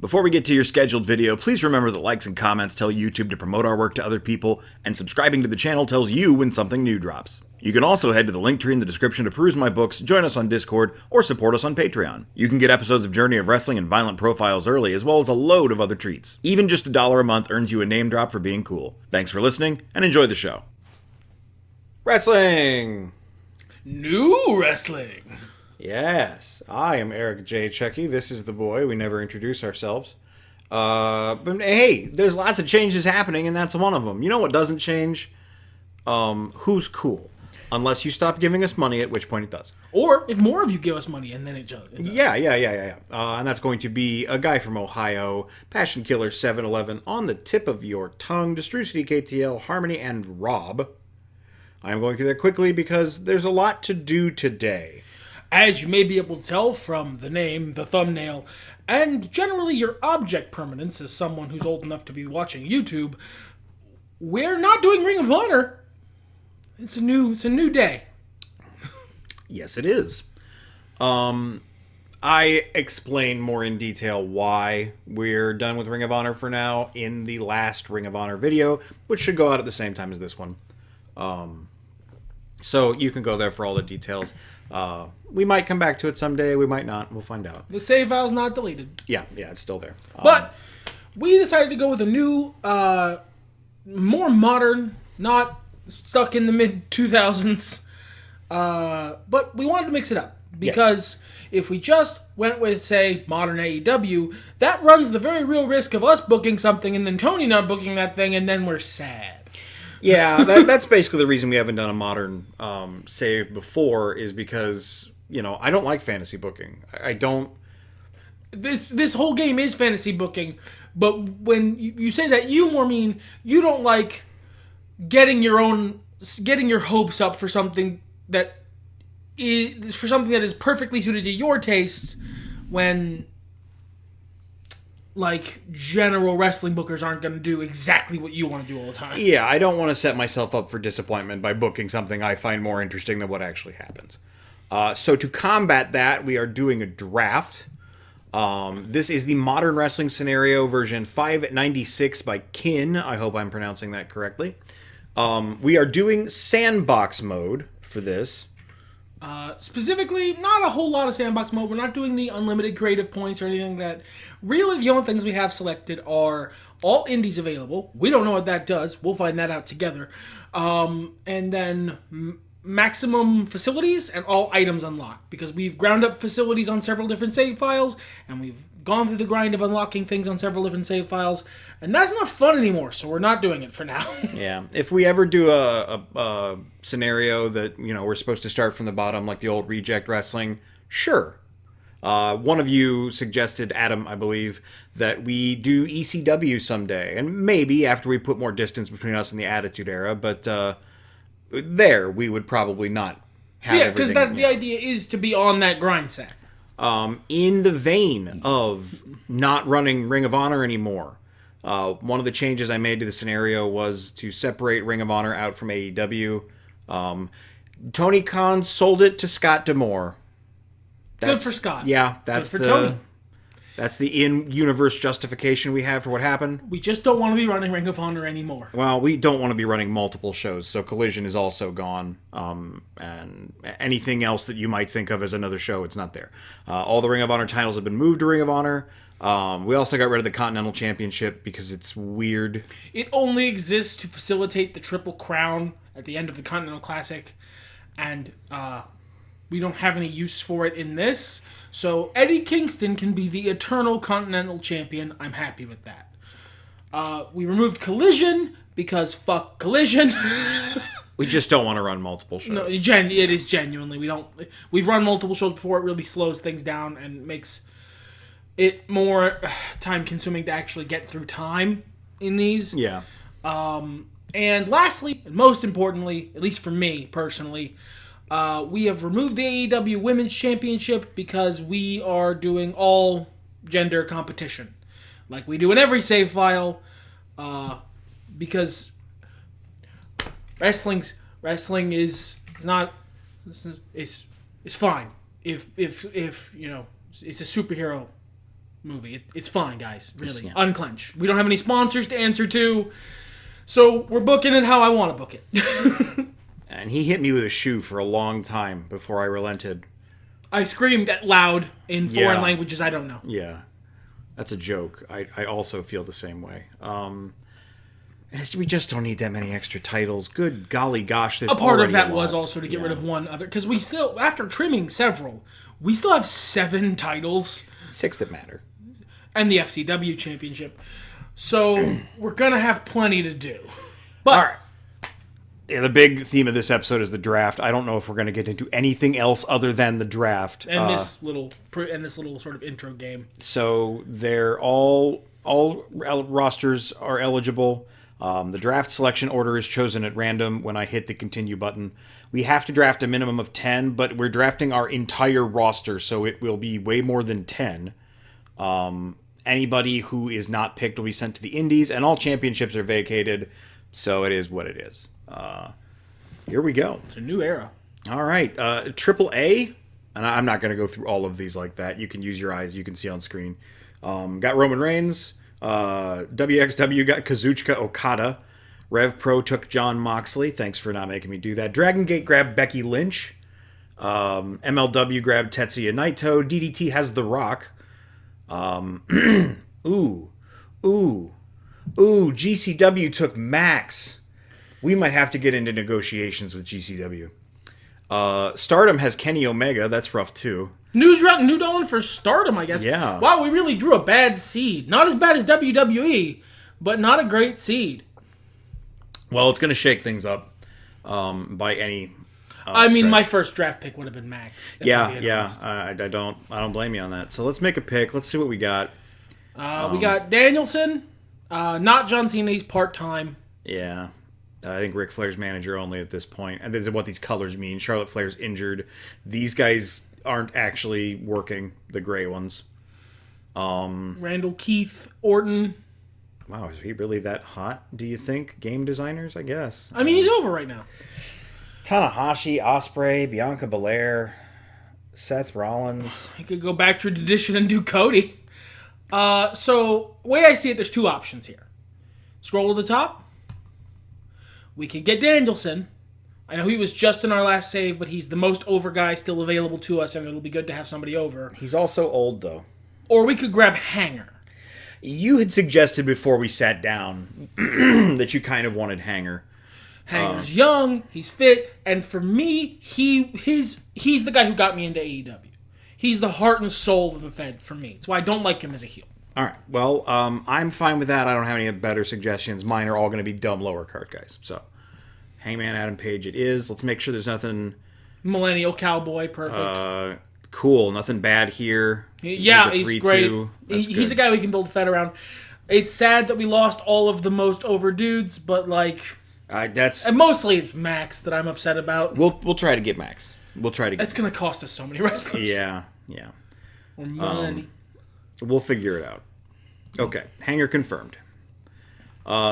Before we get to your scheduled video, please remember that likes and comments tell YouTube to promote our work to other people, and subscribing to the channel tells you when something new drops. You can also head to the link tree in the description to peruse my books, join us on Discord, or support us on Patreon. You can get episodes of Journey of Wrestling and Violent Profiles early, as well as a load of other treats. Even just $1 a month earns you a name drop for being cool. Thanks for listening, and enjoy the show. Wrestling! New wrestling! Yes, I am Eric J. Chucci. This is The Boy. We never introduce ourselves. But hey, there's lots of changes happening, and that's one of them. You know what doesn't change? Who's cool? Unless you stop giving us money, at which point it does. Or if more of you give us money, and then it does. Yeah. And that's going to be a guy from Ohio, Passion Killer 711, on the tip of your tongue, Destrucity KTL, Harmony, and Rob. I'm going through that quickly because there's a lot to do today. As you may be able to tell from the name, the thumbnail, and generally your object permanence as someone who's old enough to be watching YouTube, we're not doing Ring of Honor. It's a new day. Yes, it is. I explain more in detail why we're done with Ring of Honor for now in the last Ring of Honor video, which should go out at the same time as this one. So you can go there for all the details. We might come back to it someday. We might not. We'll find out. The save file's not deleted. Yeah, it's still there. But we decided to go with a new, more modern, not stuck in the mid-2000s. But we wanted to mix it up. Because if we just went with, say, modern AEW, that runs the very real risk of us booking something and then Tony not booking that thing, and then we're sad. Yeah, that's basically the reason we haven't done a modern save before, is because, I don't like fantasy booking. I don't... This whole game is fantasy booking, but when you say that, you more mean you don't like getting your hopes up for something that is perfectly suited to your taste when... general wrestling bookers aren't going to do exactly what you want to do all the time. Yeah, I don't want to set myself up for disappointment by booking something I find more interesting than what actually happens. So to combat that, we are doing a draft. This is the Modern Wrestling Scenario version 596 by Kin. I hope I'm pronouncing that correctly. We are doing sandbox mode for this. Specifically, not a whole lot of sandbox mode. We're not doing the unlimited creative points or anything like that. Really, the only things we have selected are all indies available. We don't know what that does. We'll find that out together. And then maximum facilities and all items unlocked. Because we've ground up facilities on several different save files, and we've gone through the grind of unlocking things on several different save files, and that's not fun anymore, so we're not doing it for now. Yeah, if we ever do a scenario that, we're supposed to start from the bottom, like the old Reject Wrestling, sure. One of you suggested, Adam, I believe, that we do ECW someday, and maybe after we put more distance between us and the Attitude Era, but there we would probably not have everything. Yeah, because the idea is to be on that grind set. In the vein of not running Ring of Honor anymore, one of the changes I made to the scenario was to separate Ring of Honor out from AEW. Tony Khan sold it to Scott D'Amore. Good for Scott. Yeah, that's Good for Tony. That's the in-universe justification we have for what happened. We just don't want to be running Ring of Honor anymore. Well, we don't want to be running multiple shows, so Collision is also gone. And anything else that you might think of as another show, it's not there. All the Ring of Honor titles have been moved to Ring of Honor. We also got rid of the Continental Championship because it's weird. It only exists to facilitate the Triple Crown at the end of the Continental Classic, and we don't have any use for it in this. So Eddie Kingston can be the eternal Continental Champion. I'm happy with that. We removed Collision because fuck Collision. We just don't want to run multiple shows. No, it is genuinely. We've run multiple shows before. It really slows things down and makes it more time consuming to actually get through time in these. Yeah. And lastly, and most importantly, at least for me personally, we have removed the AEW Women's Championship because we are doing all gender competition, like we do in every save file, because wrestling is fine if it's a superhero movie. It's fine, guys. Really. Yeah. Unclench. We don't have any sponsors to answer to. So we're booking it how I want to book it. And he hit me with a shoe for a long time before I relented. I screamed loud in foreign Yeah. languages I don't know. Yeah. That's a joke. I also feel the same way. We just don't need that many extra titles. Good golly gosh, there's a part of already that a was lot. also to get rid of one other, because we still, after trimming several, we still have 7 titles 6 that matter. and the FCW championship. So we're gonna have plenty to do. But All right. Yeah, the big theme of this episode is the draft. I don't know if we're going to get into anything else other than the draft. and this little sort of intro game. So they're all rosters are eligible. The draft selection order is chosen at random when I hit the continue button. We have to draft a minimum of 10, but we're drafting our entire roster, so it will be way more than 10. Anybody who is not picked will be sent to the indies, and all championships are vacated, so it is what it is. Here we go. It's a new era. All right. Triple A, and I'm not going to go through all of these like that. You can use your eyes. You can see on screen. Got Roman Reigns. WXW got Kazuchika Okada. Rev Pro took John Moxley. Thanks for not making me do that. Dragon Gate grabbed Becky Lynch. MLW grabbed Tetsuya Naito. DDT has The Rock. GCW took Max. We might have to get into negotiations with GCW. Stardom has Kenny Omega. That's rough, too. New dawn for Stardom, I guess. Yeah. Wow, we really drew a bad seed. Not as bad as WWE, but not a great seed. Well, it's going to shake things up by any I mean, stretch. my first draft pick would have been Max. Yeah. I don't blame you on that. So let's make a pick. Let's see what we got. We got Danielson. Not John Cena. He's part-time. Yeah. I think Ric Flair's manager only at this point. And this is what these colors mean. Charlotte Flair's injured. These guys aren't actually working, the gray ones. Randall, Keith, Orton. Wow, is he really that hot, do you think? Game designers, I guess. I mean, he's over right now. Tanahashi, Ospreay, Bianca Belair, Seth Rollins. He could go back to tradition and do Cody. So, way I see it, there's 2 options here. Scroll to the top. We could get Danielson. I know he was just in our last save, but he's the most over guy still available to us, and it'll be good to have somebody over. He's also old, though. Or we could grab Hanger. You had suggested before we sat down that you kind of wanted Hanger. Hanger's young, he's fit, and for me, he's the guy who got me into AEW. He's the heart and soul of the Fed for me. That's why I don't like him as a heel. All right. Well, I'm fine with that. I don't have any better suggestions. Mine are all going to be dumb lower card guys. So, Hangman Adam Page it is. Let's make sure there's nothing... Millennial Cowboy, perfect. Cool. Nothing bad here. Yeah, he's great. He's good. a guy we can build a Fed around. It's sad that we lost all of the most over dudes, but like... That's... And mostly it's Max that I'm upset about. We'll try to get Max. We'll try to get... That's going to cost us so many wrestlers. Yeah. Or money. We'll figure it out. Okay, Hanger confirmed.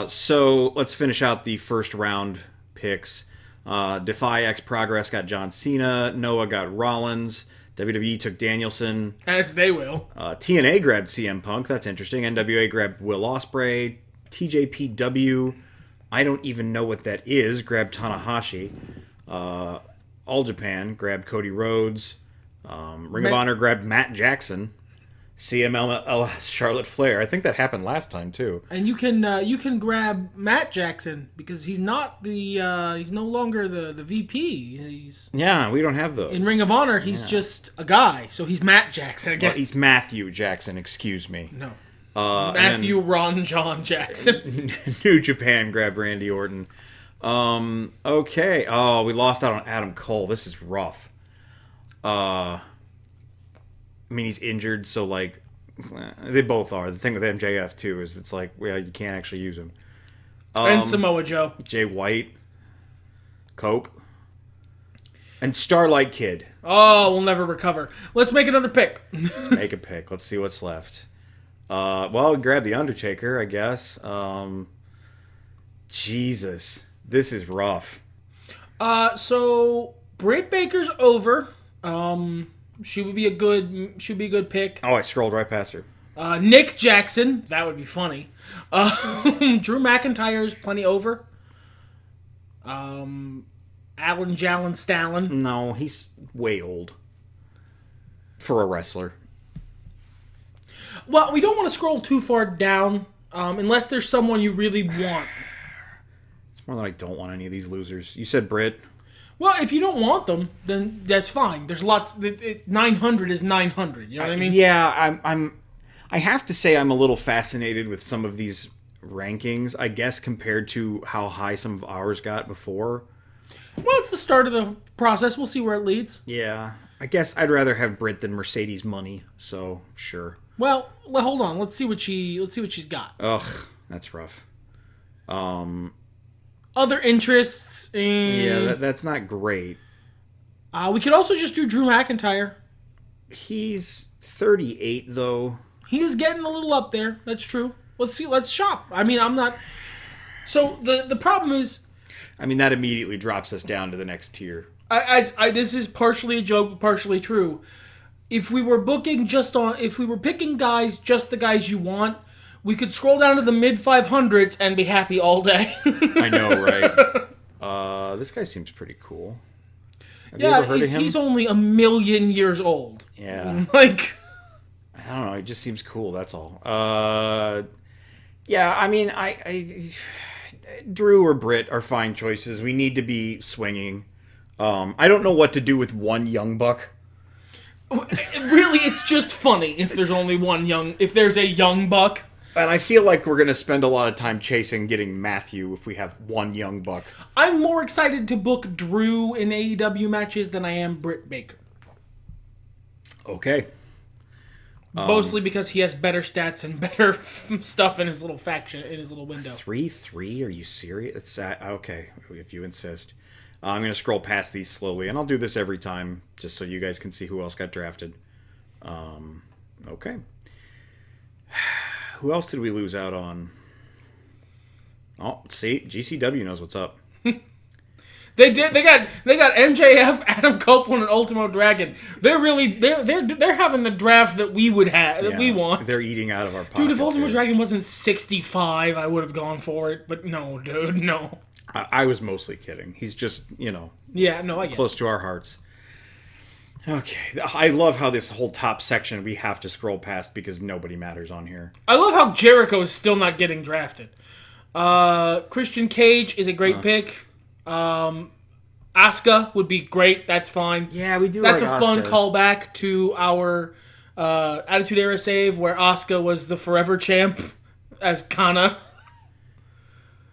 So let's finish out the first round picks. Defy X Progress got John Cena. Noah got Rollins. WWE took Danielson. As they will. TNA grabbed CM Punk. That's interesting. NWA grabbed Will Ospreay. TJPW, I don't even know what that is, grabbed Tanahashi. All Japan grabbed Cody Rhodes. Ring of Honor grabbed Matt Jackson. CMLL Charlotte Flair. I think that happened last time too. And you can grab Matt Jackson because he's not he's no longer the VP. He's We don't have those. in Ring of Honor. He's just a guy, so he's Matt Jackson again. Well, he's Matthew Jackson. Excuse me. No, Matthew Ron John Jackson. New Japan grabbed Randy Orton. Okay. Oh, we lost out on Adam Cole. This is rough. I mean, he's injured, so, like, they both are. The thing with MJF, too, is it's like, well, you can't actually use him. And Samoa Joe. Jay White. Cope. And Starlight Kid. Oh, we'll never recover. Let's make another pick. Let's make a pick. Let's see what's left. Well, grab The Undertaker, I guess. Jesus. This is rough. So, Britt Baker's over. She would be a good pick. Oh, I scrolled right past her. Nick Jackson, that would be funny. Drew McIntyre's plenty over. Alan Jalen Stalin. No, he's way old for a wrestler. Well, we don't want to scroll too far down unless there's someone you really want. It's more than I don't want any of these losers. You said Britt. Well, if you don't want them, then that's fine. There's lots. 900 is 900. You know what I mean? Yeah, I have to say I'm a little fascinated with some of these rankings, I guess, compared to how high some of ours got before. Well, it's the start of the process. We'll see where it leads. Yeah, I guess I'd rather have Britt than Mercedes money, so sure. Well, hold on. Let's see what she's got. Ugh, that's rough. Other interests. Yeah, that's not great. We could also just do Drew McIntyre. He's 38 though. He is getting a little up there. That's true. Let's see. Let's shop. I mean, I'm not. So the problem is. I mean, that immediately drops us down to the next tier. This is partially a joke, but partially true. If we were if we were picking guys, just the guys you want, we could scroll down to the mid 500s and be happy all day. I know, right? This guy seems pretty cool. Have you ever heard of him? He's only 1,000,000 years old. Yeah. I don't know. It just seems cool. That's all. Yeah. I mean, Drew or Britt are fine choices. We need to be swinging. I don't know what to do with one young buck. Really, it's just funny if there's only if there's a young buck. And I feel like we're going to spend a lot of time chasing getting Matthew if we have one young buck. I'm more excited to book Drew in AEW matches than I am Britt Baker. Okay. Mostly because he has better stats and better stuff in his little faction, in his little window. 3-3? Are you serious? It's okay, if you insist. I'm going to scroll past these slowly, and I'll do this every time, just so you guys can see who else got drafted. Okay. Who else did we lose out on? Oh, see, GCW knows what's up. They did. They got MJF, Adam Copeland, and Ultimo Dragon. They're having the draft that we would have, that we want. They're eating out of our pockets. Dude, if Ultimo Dragon wasn't 65, I would have gone for it. But no, dude, no. I was mostly kidding. He's just, Yeah, no, I get close to our hearts. Okay, I love how this whole top section we have to scroll past because nobody matters on here. I love how Jericho is still not getting drafted. Christian Cage is a great pick. Asuka would be great. That's fine. Yeah, we do. That's like a fun Asuka. callback to our Attitude Era save where Asuka was the forever champ as Kana.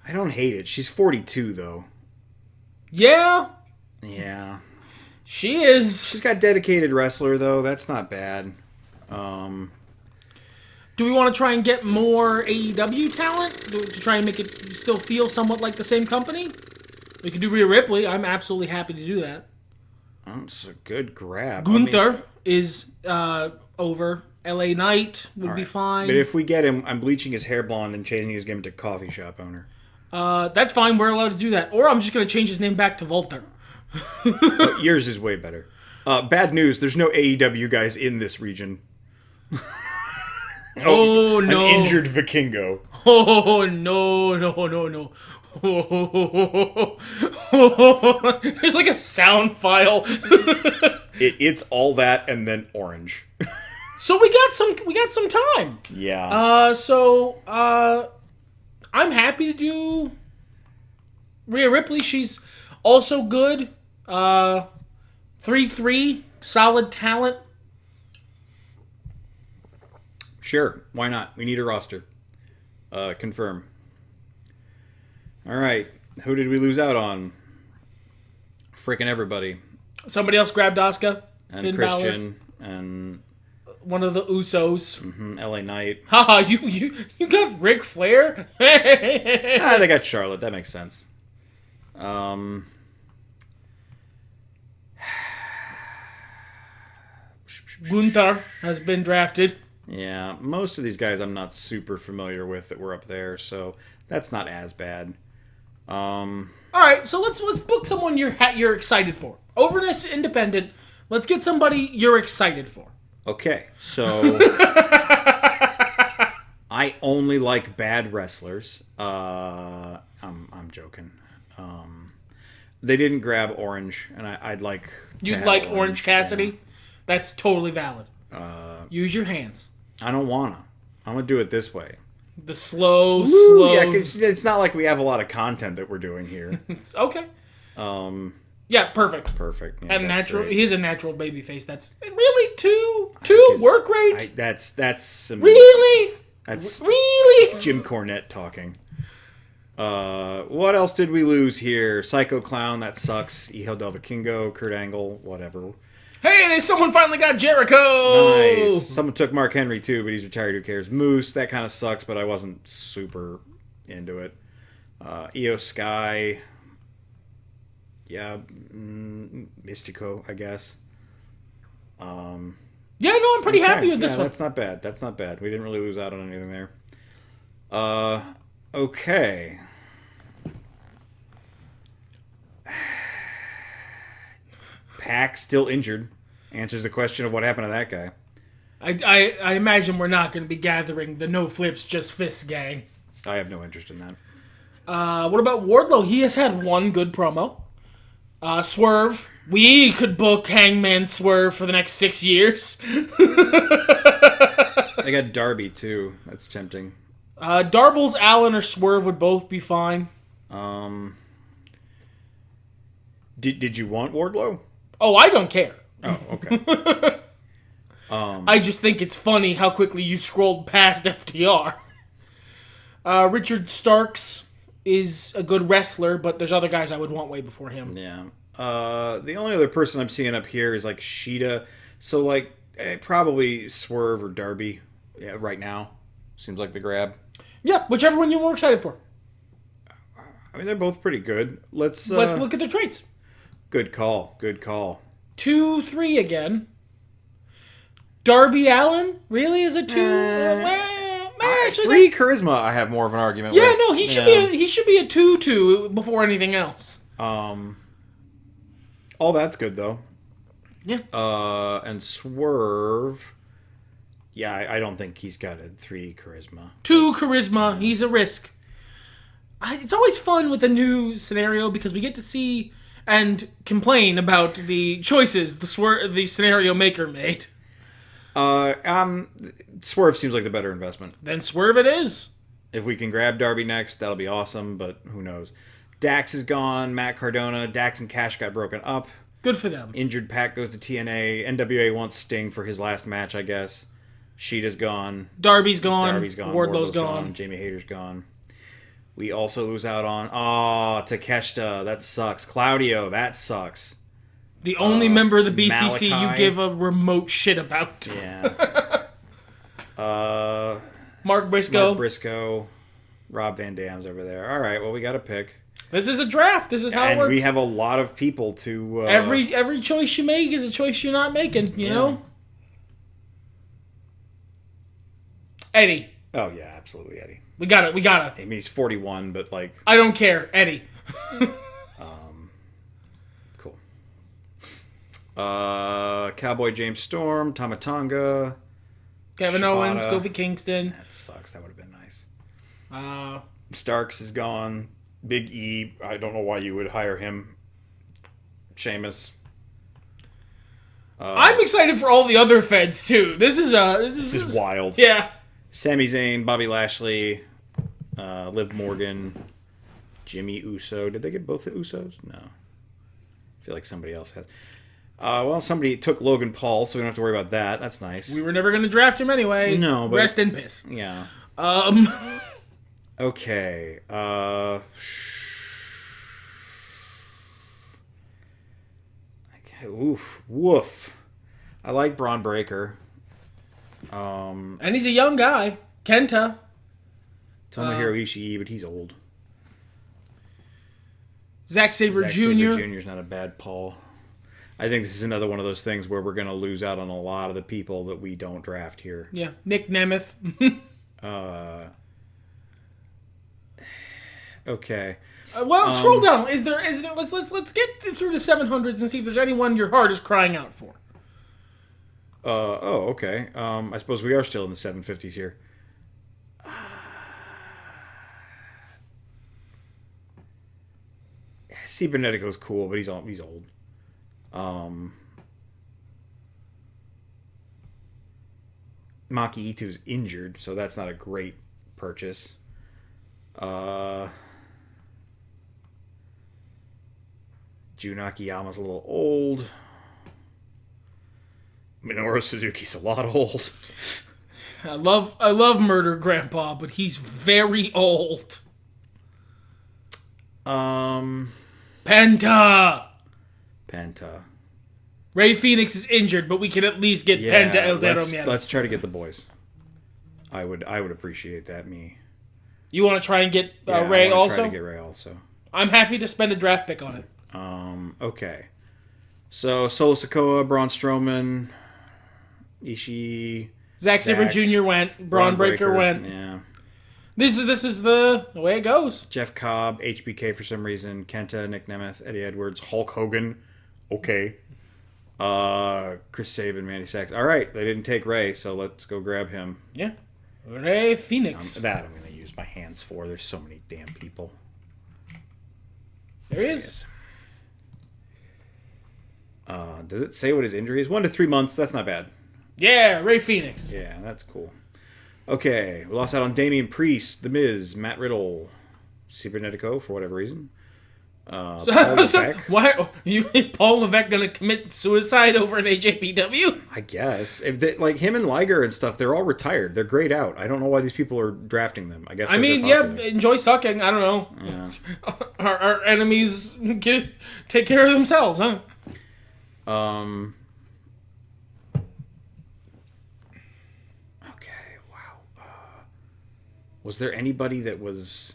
I don't hate it. She's 42 though. Yeah. Yeah. She is. She's got dedicated wrestler though. That's not bad. Do we want to try and get more AEW talent to try and make it still feel somewhat like the same company? We could do Rhea Ripley. I'm absolutely happy to do that. That's a good grab. Gunther is over. LA Knight would be fine. But if we get him, I'm bleaching his hair blonde and changing his name to coffee shop owner. That's fine. We're allowed to do that. Or I'm just going to change his name back to Volter. Yours is way better. Bad news. There's no AEW guys in this region. Oh, no. An injured Vikingo. Oh, no. There's like a sound file. It's all that and then orange. So we got some time. Yeah. I'm happy to do Rhea Ripley. She's also good. 3-3, solid talent. Sure, why not? We need a roster. Confirm. All right, who did we lose out on? Freaking everybody. Somebody else grabbed Asuka. And Finn Christian and one of the Usos. LA Knight. Haha, you got Ric Flair? They got Charlotte. That makes sense. Gunther has been drafted. Yeah, most of these guys I'm not super familiar with that were up there, so that's not as bad. All right, so let's book someone you're excited for. Overness independent. Let's get somebody you're excited for. Okay, so I only like bad wrestlers. I'm joking. They didn't grab Orange, and I'd like. You like Orange Cassidy? Yeah. That's totally valid. Use your hands. I don't wanna. I'm gonna do it this way. The slow. Yeah, it's not like we have a lot of content that we're doing here. It's okay. Yeah, perfect. Perfect. Yeah, and natural. Great. He's a natural babyface. That's really two work rate. That's some, really. That's really Jim Cornette talking. What else did we lose here? Psycho Clown, that sucks. Hijo del Vikingo, Kurt Angle, whatever. Hey, someone finally got Jericho! Nice. Someone took Mark Henry too, but he's retired. Who cares? Moose, that kind of sucks, but I wasn't super into it. Io Sky. Yeah, Mystico, I guess. Yeah, no, I'm pretty happy with this one. That's not bad. That's not bad. We didn't really lose out on anything there. Okay. Pac still injured. Answers the question of what happened to that guy. I imagine we're not going to be gathering the no flips, just fists gang. I have no interest in that. What about Wardlow? He has had one good promo. Swerve. We could book Hangman Swerve for the next 6 years. They got Darby too. That's tempting. Darbles, Allen, or Swerve would both be fine. Did you want Wardlow? Oh, I don't care. Oh, okay. I just think it's funny how quickly you scrolled past FTR. Richard Starks is a good wrestler, but there's other guys I would want way before him. Yeah. The only other person I'm seeing up here is like Sheeta. So like probably Swerve or Darby. Yeah, right now seems like the grab. Yeah, whichever one you're more excited for. I mean, they're both pretty good. Let's look at their traits. Good call. Good call. 2-3 again. Darby Allin really is a 2. Actually, 3 charisma. I have more of an argument. Yeah, with. No, he should be a 2-2 before anything else. All that's good though. Yeah. And Swerve. Yeah, I don't think he's got a 3 charisma. 2 charisma. He's a risk. It's always fun with a new scenario because we get to see and complain about the choices the scenario maker made. Swerve seems like the better investment. Then Swerve it is. If we can grab Darby next, that'll be awesome, but who knows. Dax is gone, Matt Cardona, Dax and Cash got broken up. Good for them. Injured Pac goes to TNA. NWA wants Sting for his last match, I guess. Sheeta's gone. Darby's gone. Wardlow's gone. Jamie Hayter's gone. We also lose out on... Takeshita. That sucks. Claudio. That sucks. The only member of the BCC Malachi. You give a remote shit about. Yeah. Mark Briscoe. Rob Van Dam's over there. All right, well, we got to pick. This is a draft. This is how it works. And we have a lot of people to... Every choice you make is a choice you're not making, you know? Eddie. Oh, yeah, absolutely, Eddie. We got it. I mean, he's 41, but like... I don't care. Eddie. Cool. Cowboy James Storm, Tamatanga, Kevin Shibata. Owens, Kofi Kingston. That sucks. That would have been nice. Starks is gone. Big E. I don't know why you would hire him. Sheamus. I'm excited for all the other feds too. This is wild. Yeah. Sami Zayn, Bobby Lashley, Liv Morgan, Jimmy Uso. Did they get both the Usos? No. I feel like somebody else has. Well, somebody took Logan Paul, so we don't have to worry about that. That's nice. We were never going to draft him anyway. No, but... Rest in piss. Yeah. Okay. Woof. I like Braun Breaker. And he's a young guy. Kenta. Tomohiro Ishii, but he's old. Zack Sabre Jr. Sabre Jr. is not a bad Paul. I think this is another one of those things where we're going to lose out on a lot of the people that we don't draft here. Yeah, Nick Nemeth. Okay. Scroll down. Is there? Let's get through the 700s and see if there's anyone your heart is crying out for. Okay. I suppose we are still in the 750s here. Cibernetico's cool, but he's old. Maki Ito's injured, so that's not a great purchase. Jun Akiyama's a little old. Minoru Suzuki's a lot old. I love Murder Grandpa, but he's very old. Penta. Ray Phoenix is injured, but we can at least get Penta El Zero Miedo. Let's try to get the boys. I would appreciate that. You want to try and get I Ray also? Try to get Ray also. I'm happy to spend a draft pick on it. Okay. So Solo Sikoa, Braun Strowman, Ishii, Zack Sabre Jr. went. Braun Breaker went. Yeah. This is the way it goes. Jeff Cobb, HBK for some reason, Kenta, Nick Nemeth, Eddie Edwards, Hulk Hogan. Okay. Chris Sabin, Mandy Sachs. All right, they didn't take Ray, so let's go grab him. Yeah. Ray Phoenix. That I'm going to use my hands for. There's so many damn people. There he is. Does it say what his injury is? 1 to 3 months. That's not bad. Yeah, Ray Phoenix. Yeah, that's cool. Okay, we lost out on Damian Priest, The Miz, Matt Riddle, Cibernetico for whatever reason. Paul Levesque. Why Paul Levesque gonna commit suicide over an AJPW? I guess like him and Liger and stuff, they're all retired. They're grayed out. I don't know why these people are drafting them. I guess. I mean, enjoy sucking. I don't know. Yeah. Our enemies take care of themselves, huh? Okay. Wow. Was there anybody that was?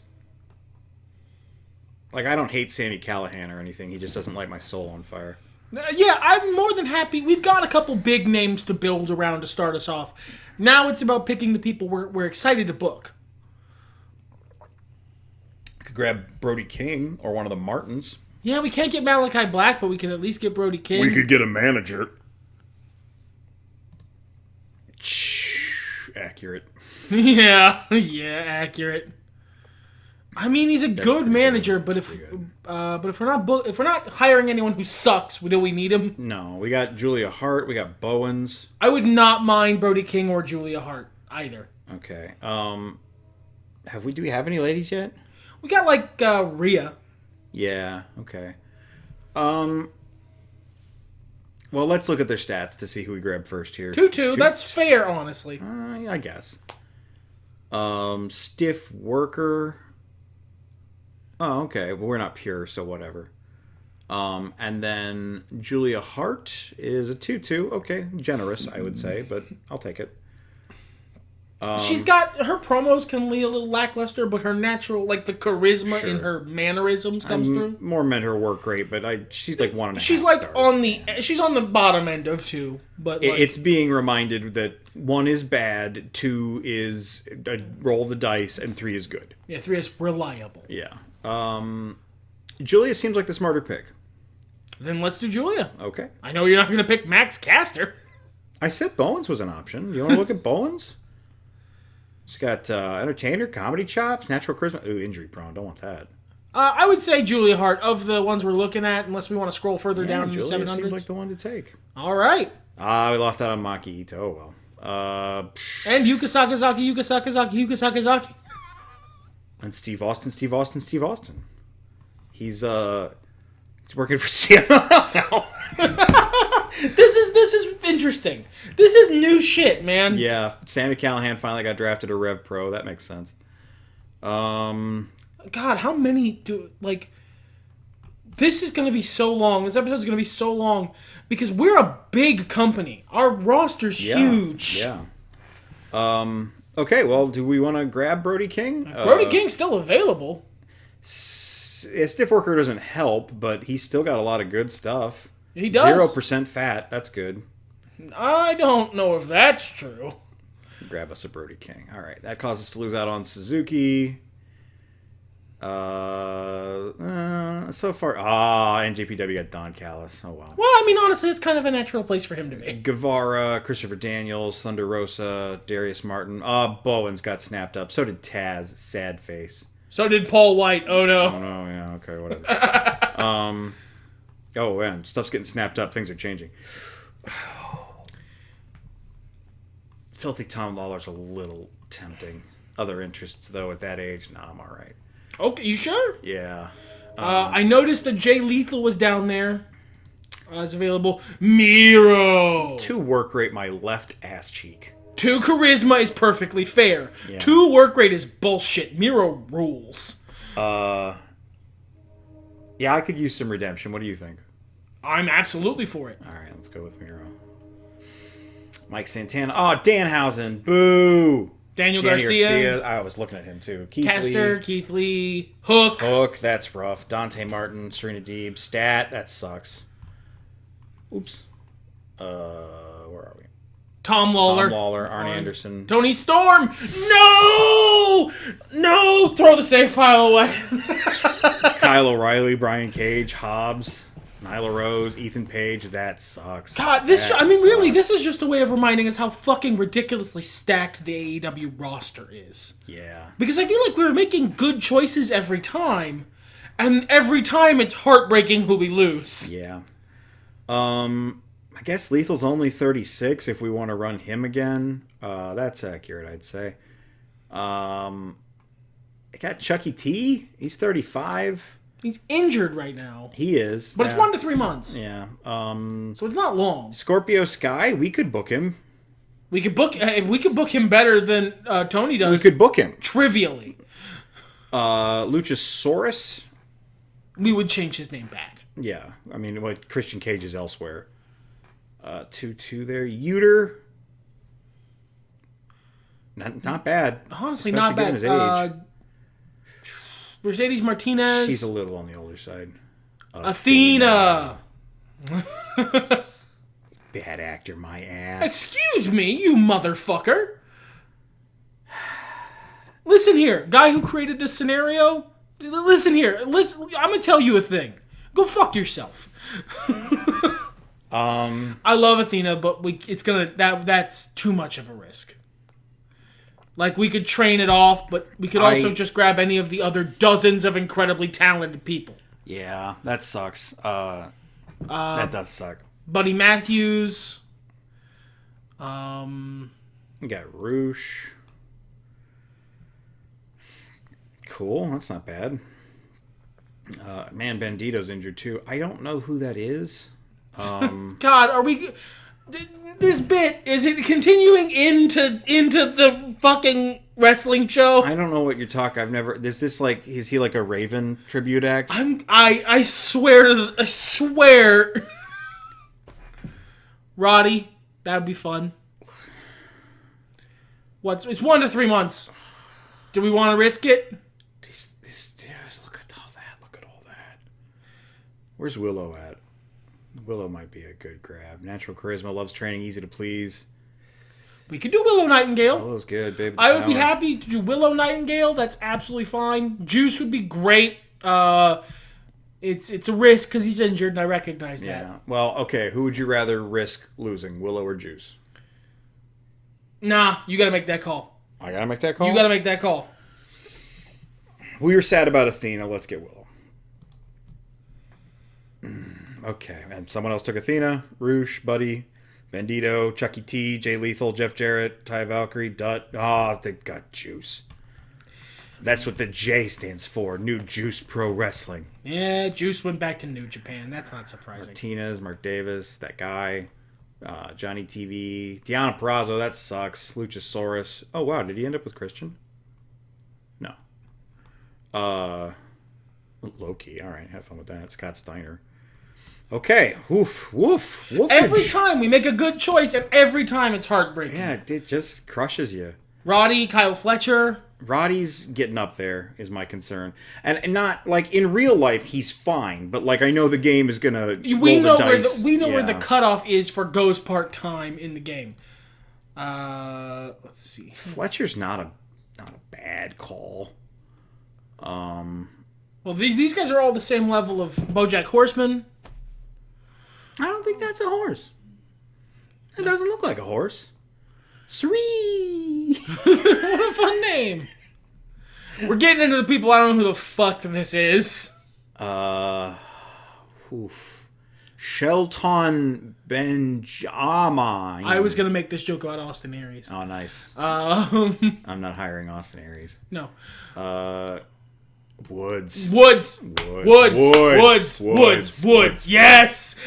Like, I don't hate Sami Callihan or anything. He just doesn't light my soul on fire. Yeah, I'm more than happy. We've got a couple big names to build around to start us off. Now it's about picking the people we're excited to book. I could grab Brody King or one of the Martins. Yeah, we can't get Malachi Black, but we can at least get Brody King. We could get a manager. Accurate. Yeah, accurate. I mean, he's a good manager, but if we're not hiring anyone who sucks, do we need him? No, we got Julia Hart, we got Bowens. I would not mind Brody King or Julia Hart either. Okay. Do we have any ladies yet? We got like Rhea. Yeah. Okay. Well, let's look at their stats to see who we grab first here. 2-2. That's fair, honestly. I guess. Stiff worker. Oh, okay. Well, we're not pure, so whatever. And then Julia Hart is a 2-2. Okay, generous, I would say, but I'll take it. She's got her promos can be a little lackluster, but her natural, like the charisma in her mannerisms comes through. More meant her work great, but she's like 1.5. She's like stars. she's on the bottom end of 2, but it's being reminded that 1 is bad, 2 is roll the dice, and 3 is good. Yeah, 3 is reliable. Yeah. Julia seems like the smarter pick. Then let's do Julia. Okay. I know you're not going to pick Max Caster. I said Bowens was an option. You want to look at Bowens? He's got entertainer, comedy chops, natural charisma. Ooh, injury prone. Don't want that. I would say Julia Hart of the ones we're looking at, unless we want to scroll further down in the 700s. Seems like the one to take. All right. We lost out on Maki Ito. Oh, well. And Yuka Sakazaki. And Steve Austin. He's working for CMLL now. This is interesting. This is new shit, man. Yeah, Sami Callihan finally got drafted to Rev Pro. That makes sense. God, how many this is going to be so long. This episode's going to be so long because we're a big company. Our roster's huge. Yeah. Okay, well, do we want to grab Brody King? Brody King's still available. Stiff worker doesn't help, but he's still got a lot of good stuff. He does. 0% fat. That's good. I don't know if that's true. Grab us a Brody King. All right, that caused us to lose out on Suzuki. So far, NJPW got Don Callis. Oh, wow. Well, I mean, honestly, it's kind of a natural place for him to be. Guevara, Christopher Daniels, Thunder Rosa, Darius Martin. Bowens got snapped up. So did Taz. Sad face. So did Paul White. Oh, no. Oh, no. Yeah, okay, whatever. Oh man, stuff's getting snapped up. Things are changing. Filthy Tom Lawler's a little tempting. Other interests though at that age, nah, I'm all right. Okay, you sure? Yeah. I noticed that Jay Lethal was down there. Is available. Miro. 2 work rate my left ass cheek. 2 charisma is perfectly fair. Yeah. 2 work rate is bullshit. Miro rules. Yeah, I could use some redemption. What do you think? I'm absolutely for it. All right, let's go with Miro. Mike Santana. Oh, Danhausen. Boo. Daniel Danny Garcia. I was looking at him too. Keith Kester, Lee. Keith Lee. Hook. Hook, that's rough. Dante Martin, Serena Deeb. Stat, that sucks. Oops. Where are we? Tom Lawler. Tom Lawler, Arn Anderson. Tony Storm. No! No! Throw the save file away. Kyle O'Reilly, Brian Cage, Hobbs, Nyla Rose, Ethan Page. That sucks. God, really, this is just a way of reminding us how fucking ridiculously stacked the AEW roster is. Yeah. Because I feel like we're making good choices every time, and every time it's heartbreaking who we lose. Yeah. I guess Lethal's only 36 if we want to run him again. That's accurate, I'd say. I got Chucky T. He's 35. He's injured right now. He is. But it's 1 to 3 months. Yeah. So it's not long. Scorpio Sky, we could book him. We could book him better than Tony does. We could book him. Trivially. Luchasaurus. We would change his name back. Yeah. I mean, what Christian Cage is elsewhere. 2-2 there. Uter. Not bad. Honestly, especially not bad. given his age. Mercedes Martinez. She's a little on the older side. Athena. Bad actor, my ass. Excuse me, you motherfucker. Listen here, guy who created this scenario. Listen here. Listen, I'm gonna tell you a thing. Go fuck yourself. I love Athena, but that's too much of a risk. Like, we could train it off, but we could also just grab any of the other dozens of incredibly talented people. Yeah, that sucks. That does suck. Buddy Matthews. You got Roosh. Cool, that's not bad. Man, Bandito's injured too. I don't know who that is. God, are we... This bit, is it continuing into the fucking wrestling show? I don't know what you're talking. I've never... Is this like... Is he like a Raven tribute act? I swear I swear... Roddy, that would be fun. It's 1 to 3 months. Do we want to risk it? Look at all that. Where's Willow at? Willow might be a good grab. Natural charisma, loves training, easy to please. We could do Willow Nightingale. Willow's good, baby. I would be happy to do Willow Nightingale. That's absolutely fine. Juice would be great. It's a risk because he's injured, and I recognize that. Yeah. Well, okay. Who would you rather risk losing, Willow or Juice? Nah, you got to make that call. I gotta make that call. You got to make that call. We were sad about Athena. Let's get Willow. Okay, and someone else took Athena, Roosh, Buddy, Bandito, Chucky T, Jay Lethal, Jeff Jarrett, Ty Valkyrie, Dutt. They got Juice. That's what the J stands for. New Juice Pro Wrestling. Yeah, Juice went back to New Japan. That's not surprising. Martinez, Mark Davis, that guy, Johnny TV, Deonna Purrazzo. That sucks. Luchasaurus. Oh wow, did he end up with Christian? No. Loki. All right, have fun with that. Scott Steiner. Okay. Woof. Woofage. Every time we make a good choice, and every time it's heartbreaking. Yeah, it just crushes you. Roddy, Kyle Fletcher. Roddy's getting up there is my concern. And not, like, in real life, he's fine. But, like, I know the game is going to roll the dice. We know where the cutoff is for goes part-time in the game. Let's see. Fletcher's not a bad call. Well, these guys are all the same level of BoJack Horseman. I don't think that's a horse. It doesn't look like a horse. Sree! What a fun name. We're getting into the people I don't know who the fuck this is. Oof. Shelton Benjamin. I was gonna make this joke about Austin Aries. Oh, nice. I'm not hiring Austin Aries. No. Woods. Woods. Yes!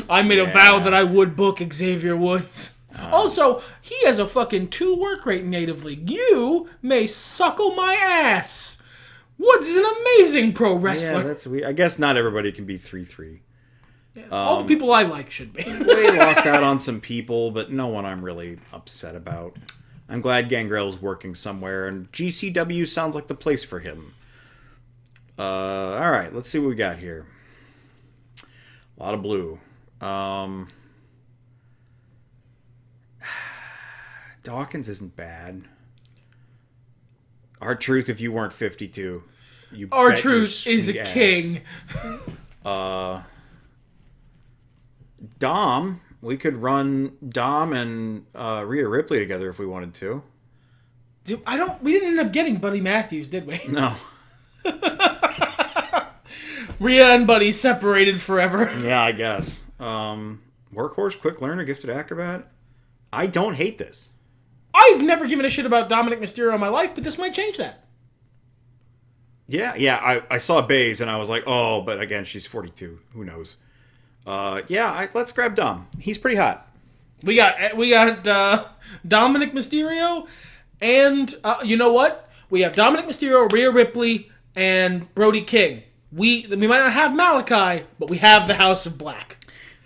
I made a vow that I would book Xavier Woods. Also, he has a fucking 2 work rate natively. You may suckle my ass. Woods is an amazing pro wrestler. Yeah, that's weird. I guess not everybody can be 3-3. All the people I like should be. They lost out on some people, but no one I'm really upset about. I'm glad Gangrel's working somewhere, and GCW sounds like the place for him. Alright, let's see what we got here. A lot of blue. Dawkins isn't bad. R-Truth if you weren't 52. R-Truth is a king. Dom, we could run Dom and Rhea Ripley together if we wanted to. Dude, we didn't end up getting Buddy Matthews, did we? No. Rhea and Buddy separated forever. Yeah, I guess. Workhorse, quick learner, gifted acrobat. I don't hate this. I've never given a shit about Dominic Mysterio in my life, but this might change that. Yeah. I saw Baze and I was like, oh, but again, she's 42. Who knows? Let's grab Dom. He's pretty hot. We got Dominic Mysterio, and you know what? We have Dominic Mysterio, Rhea Ripley, and Brody King. We might not have Malachi, but we have the House of Black.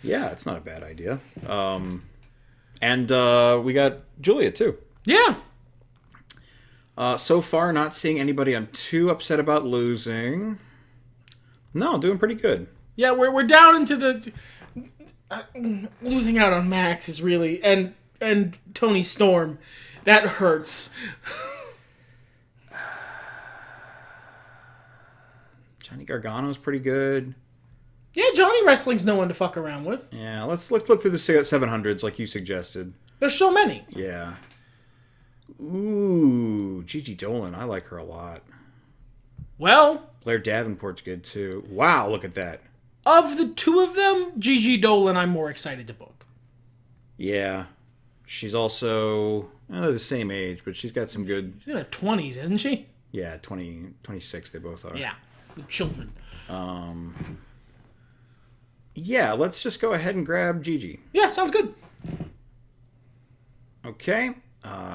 Yeah, it's not a bad idea. And we got Julia, too. Yeah. So far, not seeing anybody I'm too upset about losing. No, doing pretty good. Yeah, we're down into the... losing out on Max is really... And Tony Storm. That hurts. Johnny Gargano's pretty good. Yeah, Johnny Wrestling's no one to fuck around with. Yeah, let's look through the 700s like you suggested. There's so many. Yeah. Ooh, Gigi Dolan. I like her a lot. Well... Blair Davenport's good, too. Wow, look at that. Of the 2 of them, Gigi Dolan I'm more excited to book. Yeah. She's also the same age, but she's got some good... She's in her 20s, isn't she? Yeah, 26 they both are. Yeah, the children. Yeah, let's just go ahead and grab Gigi. Yeah, sounds good. Okay.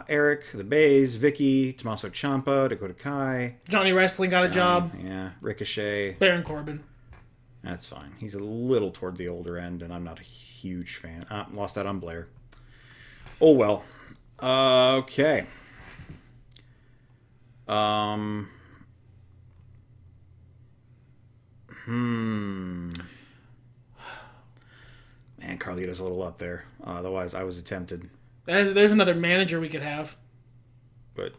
Eric, the Bays, Vicky, Tommaso Ciampa, Dakota Kai. Johnny Wrestling got a job. Yeah, Ricochet. Baron Corbin. That's fine. He's a little toward the older end, and I'm not a huge fan. Lost out on Blair. Oh, well. Okay. Man, Carlito's a little up there. Otherwise, I was tempted. There's another manager we could have. But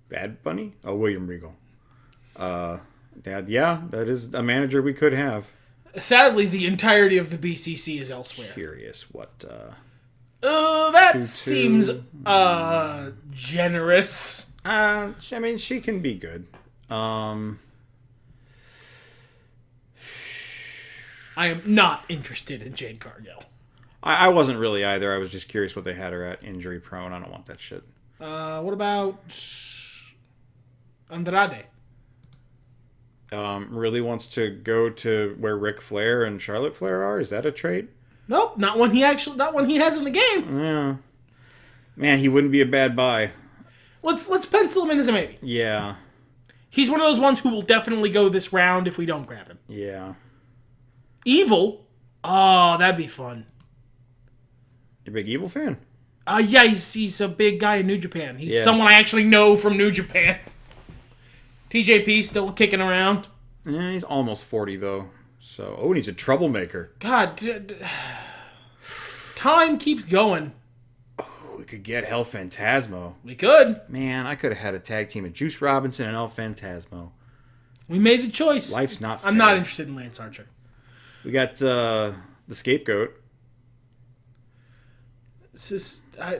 Bad Bunny? Oh, William Regal. That is a manager we could have. Sadly, the entirety of the BCC is elsewhere. Curious what... that seems generous. I mean, she can be good. I am not interested in Jade Cargill. I wasn't really either. I was just curious what they had her at. Injury prone. I don't want that shit. What about Andrade? Really wants to go to where Ric Flair and Charlotte Flair are? Is that a trade? Nope, not one he has in the game. Yeah. Man, he wouldn't be a bad buy. Let's pencil him in as a maybe. Yeah. He's one of those ones who will definitely go this round if we don't grab him. Yeah. Evil? Oh, that'd be fun. You a big Evil fan? Yeah, he's a big guy in New Japan. He's someone I actually know from New Japan. TJP still kicking around. Yeah, he's almost 40 though. So, and he's a troublemaker. God, time keeps going. Oh, we could get El Phantasmo. We could. Man, I could have had a tag team of Juice Robinson and El Phantasmo. We made the choice. Life's not fair. I'm not interested in Lance Archer. We got the Scapegoat.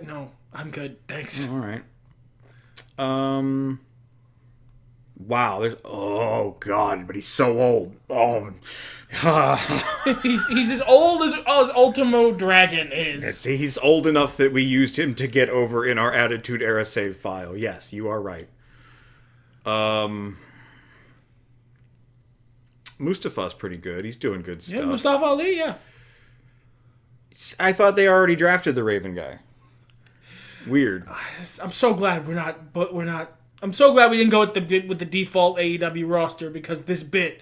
No, I'm good. Thanks. All right. wow, there's, oh God, but he's so old. Oh, He's as old as Ultimo Dragon is. he's old enough that we used him to get over in our Attitude Era save file. Yes, you are right. Mustafa's pretty good. He's doing good stuff. Yeah, Mustafa Ali, yeah. I thought they already drafted the Raven guy. Weird. I'm so glad we're not. I'm so glad we didn't go with the default AEW roster, because this bit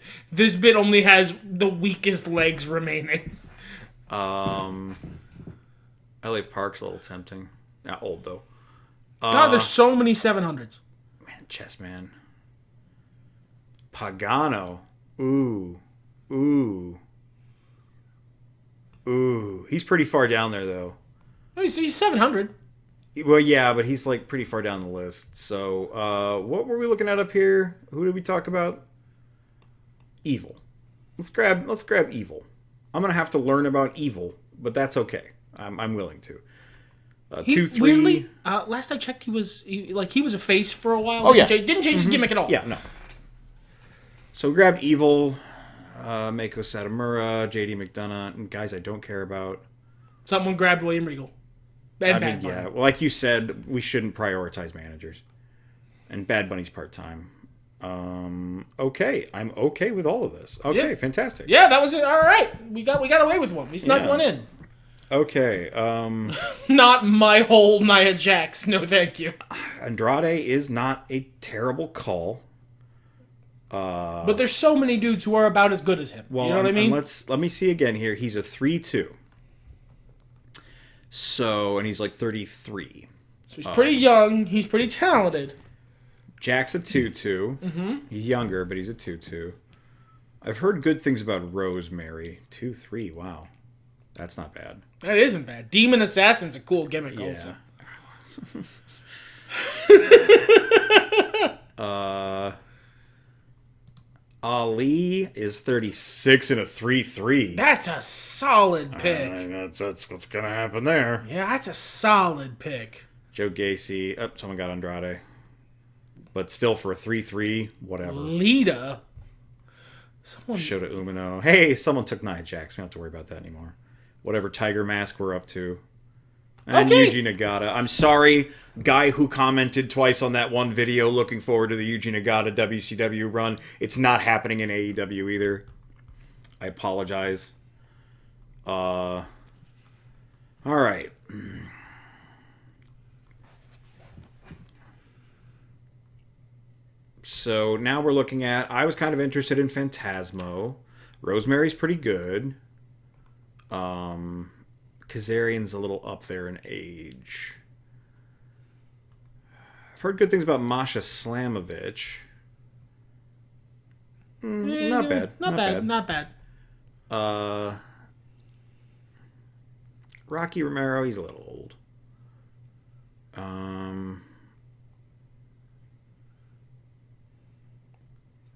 only has the weakest legs remaining. LA Park's a little tempting. Not old though. God, there's so many 700s. Man, chess man. Pagano. Ooh. He's pretty far down there though. He's 700. Well, yeah, but he's like pretty far down the list. So, what were we looking at up here? Who did we talk about? Evil. Let's grab Evil. I'm gonna have to learn about Evil, but that's okay. I'm willing to. 2-3. Weirdly, last I checked, he was a face for a while. Oh yeah, didn't change his gimmick at all. Yeah, no. So we grabbed Evil, Mako Satomura, JD McDonough, and guys I don't care about. Someone grabbed William Regal. And Bad Bunny. Yeah. Well, like you said, we shouldn't prioritize managers. And Bad Bunny's part-time. Okay. I'm okay with all of this. Okay, fantastic. Yeah, that was it. All right. We got away with one. We snuck one in. Okay. Not my whole Nia Jax. No, thank you. Andrade is not a terrible call. But there's so many dudes who are about as good as him. Well, you know what I mean? Let me see again here. He's a 3-2. So, and he's like 33. So he's pretty young. He's pretty talented. Jack's a 2-2. Mm-hmm. He's younger, but he's a 2-2. I've heard good things about Rosemary. 2-3. Wow. That's not bad. That isn't bad. Demon Assassin's a cool gimmick also. Ali is 36 and a 3-3. That's a solid pick. That's what's going to happen there. Yeah, that's a solid pick. Joe Gacy. Oh, someone got Andrade. But still for a 3-3, whatever. Lita. Shota Umino. Hey, someone took Nia Jax. We don't have to worry about that anymore. Whatever Tiger Mask we're up to. And Yuji Nagata. I'm sorry, guy who commented twice on that one video looking forward to the Yuji Nagata WCW run. It's not happening in AEW either. I apologize. All right. So now we're looking at... I was kind of interested in Phantasmo. Rosemary's pretty good. Kazarian's a little up there in age. I've heard good things about Masha Slamovich. Not bad. Not bad. Rocky Romero, he's a little old.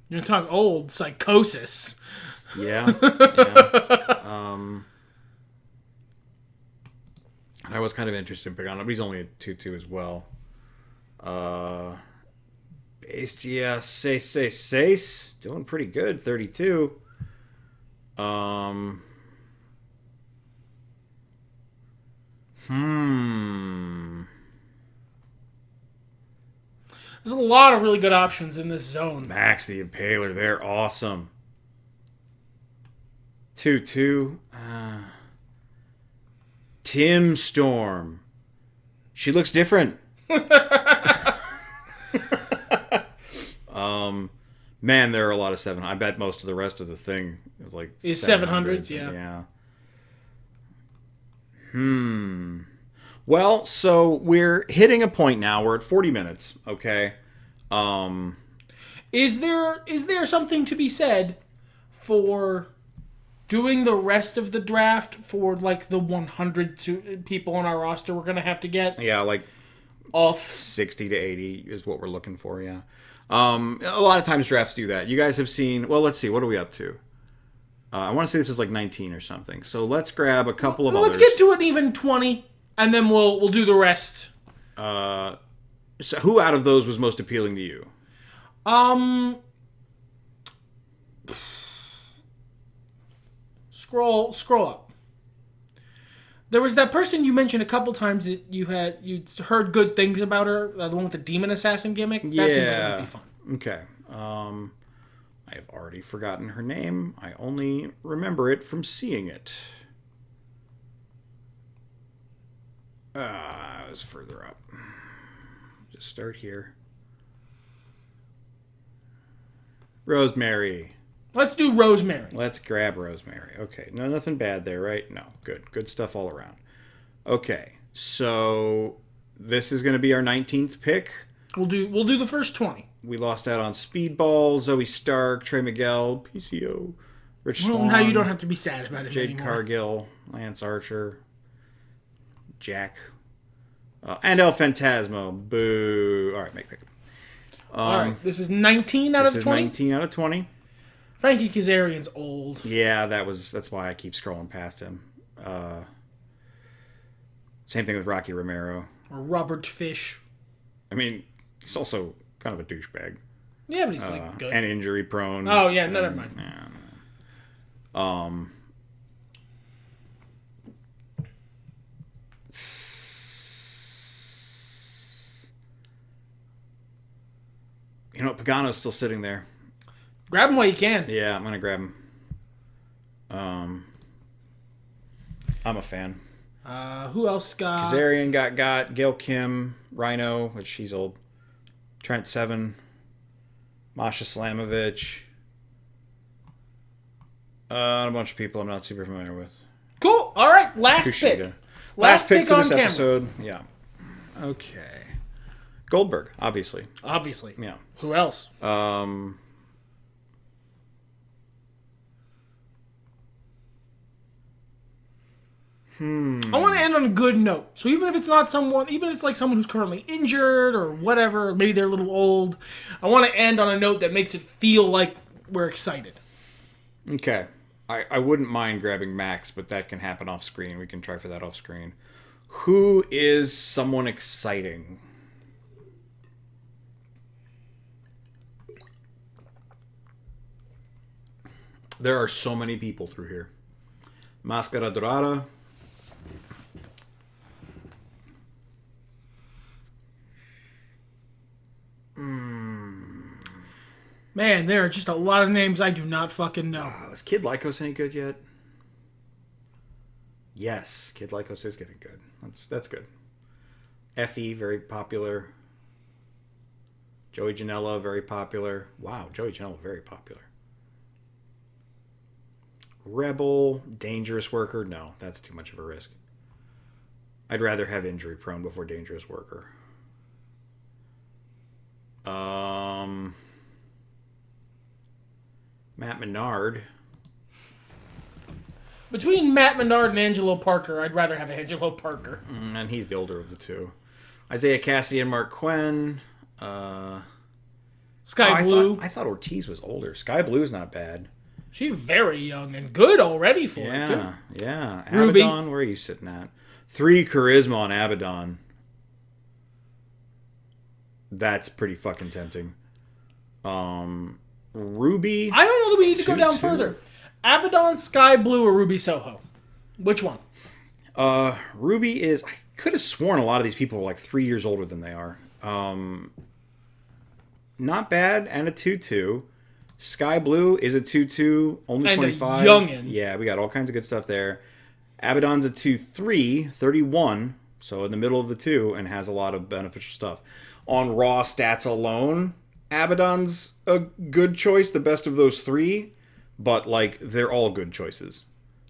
You're talking old Psychosis. Yeah. I was kind of interested in Pagano, but he's only a 2-2 as well. Bestia 666, doing pretty good, 32. There's a lot of really good options in this zone. Max the Impaler, they're awesome. 2-2. Tim Storm. She looks different. Man, there are a lot of 7. I bet most of the rest of the thing is like... Is 700s, yeah. Well, so we're hitting a point now. We're at 40 minutes, okay? Is there something to be said for doing the rest of the draft for like the 100 people on our roster we're going to have to get? Yeah, like off 60 to 80 is what we're looking for, yeah. A lot of times drafts do that. You guys have seen... Well, let's see. What are we up to? I want to say this is like 19 or something. So let's grab a couple of others. Let's get to an even 20, and then we'll do the rest. So who out of those was most appealing to you? Um, scroll up. There was that person you mentioned a couple times that you heard good things about her. The one with the demon assassin gimmick. That seems like it might be fun. Okay. I have already forgotten her name. I only remember it from seeing it. It was further up. Just start here. Rosemary. Let's do Rosemary. Let's grab Rosemary. Okay. No, nothing bad there, right? No. Good. Good stuff all around. Okay. So this is going to be our 19th pick. We'll do the first 20. We lost out on Speedball, Zoe Stark, Trey Miguel, PCO, Rich Swann. Well, now you don't have to be sad about it Jade anymore. Cargill, Lance Archer, Jack, and El Phantasmo. Boo. All right, make pick. All right, this is 19 out of 20. This is 19 out of 20. Frankie Kazarian's old. Yeah, that's why I keep scrolling past him. Same thing with Rocky Romero. Or Robert Fish. I mean, he's also kind of a douchebag. Yeah, but he's like good. And injury prone. Oh yeah, no, never mind. You know, Pagano's still sitting there. Grab him while you can. Yeah, I'm gonna grab him. I'm a fan. Who else got? Kazarian got Gail Kim, Rhino, which she's old. Trent Seven, Masha Slamovich, and a bunch of people I'm not super familiar with. Cool. All right, last Kushida. pick. Last pick for on this camera. episode. Yeah. Okay. Goldberg, obviously. Obviously. Yeah. Who else? I want to end on a good note. So even if it's not someone, even if it's like someone who's currently injured or whatever, maybe they're a little old, I want to end on a note that makes it feel like we're excited. Okay. I wouldn't mind grabbing Max, but that can happen off screen. We can try for that off screen. Who is someone exciting? There are so many people through here. Máscara Dorada. Man, there are just a lot of names I do not fucking know. Is Kid Lycos any good yet? Yes, Kid Lycos is getting good. That's good. Effie, very popular. Joey Janela, very popular. Wow, Joey Janela, very popular. Rebel, Dangerous Worker. No, that's too much of a risk. I'd rather have Injury Prone before Dangerous Worker. Matt Menard. Between Matt Menard and Angelo Parker, I'd rather have Angelo Parker. And he's the older of the two. Isaiah Cassidy and Mark Quinn. Sky Blue. I thought Ortiz was older. Sky Blue's not bad. She's very young and good already for it, too. Yeah. Ruby. Abaddon, where are you sitting at? 3 charisma on Abaddon. That's pretty fucking tempting. Ruby. I don't know that we need to go down 2-2. further. Abaddon, Sky Blue, or Ruby Soho? Which one? Ruby is... I could have sworn a lot of these people were like 3 years older than they are. Not bad, and a 2-2. Sky Blue is a 2-2, only and 25. A youngin'. Yeah, we got all kinds of good stuff there. Abaddon's a 2-3, 31, so in the middle of the two, and has a lot of beneficial stuff. On raw stats alone, Abaddon's a good choice, the best of those three, but like they're all good choices.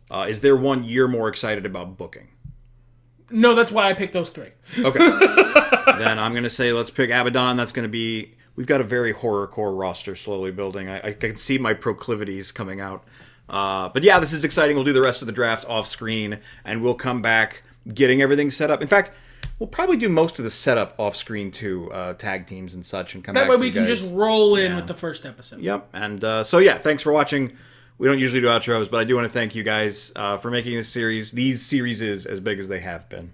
Is there one you're more excited about booking? No, that's why I picked those 3. Okay. Then I'm going to say let's pick Abaddon. That's going to be... We've got a very horrorcore roster slowly building. I can see my proclivities coming out. But yeah, this is exciting. We'll do the rest of the draft off screen, and we'll come back getting everything set up. In fact, we'll probably do most of the setup off screen too, tag teams and such, and come back That way to we you can guys. just roll in with the first episode. Yep. And so yeah, thanks for watching. We don't usually do outros, but I do want to thank you guys for making these series as big as they have been.